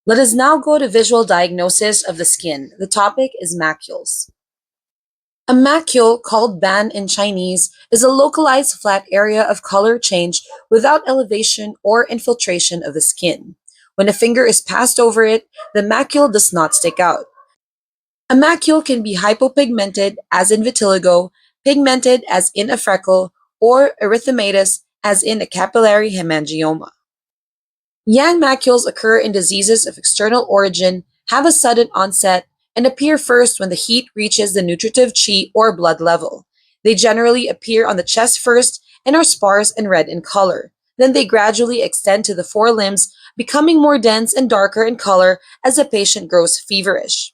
Let us now go to visual diagnosis of the skin. The topic is macules. A macule, called ban in Chinese, is a localized flat area of color change without elevation or infiltration of the skin. When a finger is passed over it, the macule does not stick out. A macule can be hypopigmented, as in vitiligo, pigmented, as in a freckle, or erythematous, as in a capillary hemangioma. Yang macules occur in diseases of external origin, have a sudden onset, and appear first when the heat reaches the nutritive qi or blood level. They generally appear on the chest first and are sparse and red in color. Then they gradually extend to the forelimbs, becoming more dense and darker in color as the patient grows feverish.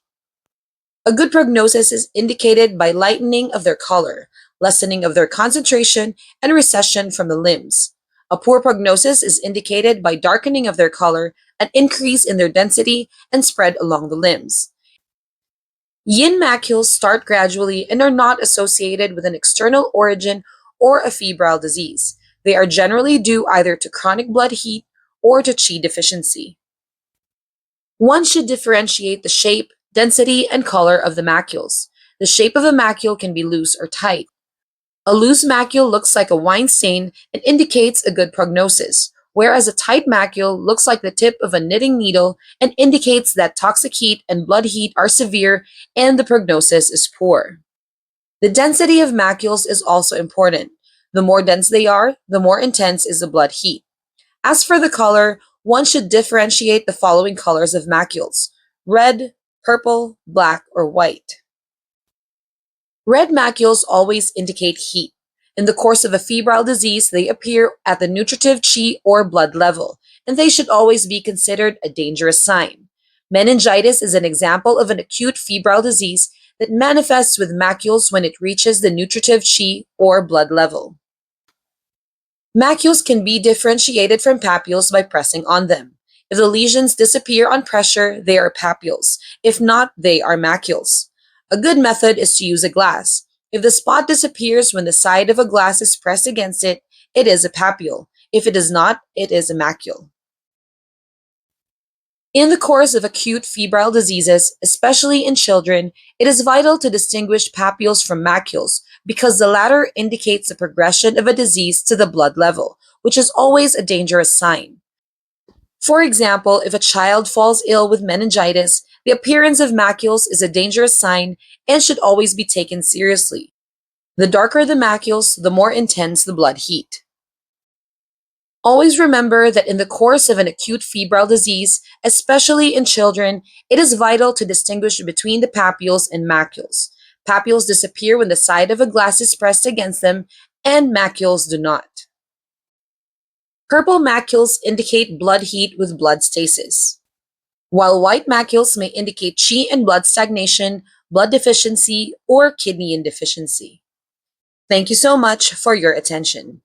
A good prognosis is indicated by lightening of their color, lessening of their concentration, and recession from the limbs. A poor prognosis is indicated by darkening of their color, an increase in their density, and spread along the limbs. Yin macules start gradually and are not associated with an external origin or a febrile disease. They are generally due either to chronic blood heat or to qi deficiency. One should differentiate the shape, density, and color of the macules. The shape of a macule can be loose or tight. A loose macule looks like a wine stain and indicates a good prognosis, whereas a tight macule looks like the tip of a knitting needle and indicates that toxic heat and blood heat are severe and the prognosis is poor. The density of macules is also important. The more dense they are, the more intense is the blood heat. As for the color, one should differentiate the following colors of macules: red, purple, black, or white. Red macules always indicate heat. In the course of a febrile disease, they appear at the nutritive qi or blood level, and they should always be considered a dangerous sign. Meningitis is an example of an acute febrile disease that manifests with macules when it reaches the nutritive qi or blood level. Macules can be differentiated from papules by pressing on them. If the lesions disappear on pressure, they are papules. If not, they are macules. A good method is to use a glass. If the spot disappears when the side of a glass is pressed against it, it is a papule. If it does not, it is a macule. In the course of acute febrile diseases, especially in children, it is vital to distinguish papules from macules because the latter indicates the progression of a disease to the blood level, which is always a dangerous sign. For example, if a child falls ill with meningitis, the appearance of macules is a dangerous sign and should always be taken seriously. The darker the macules, the more intense the blood heat. Always remember that in the course of an acute febrile disease, especially in children, it is vital to distinguish between the papules and macules. Papules disappear when the side of a glass is pressed against them, and macules do not. Purple macules indicate blood heat with blood stasis, while white macules may indicate qi and blood stagnation, blood deficiency, or kidney deficiency. Thank you so much for your attention.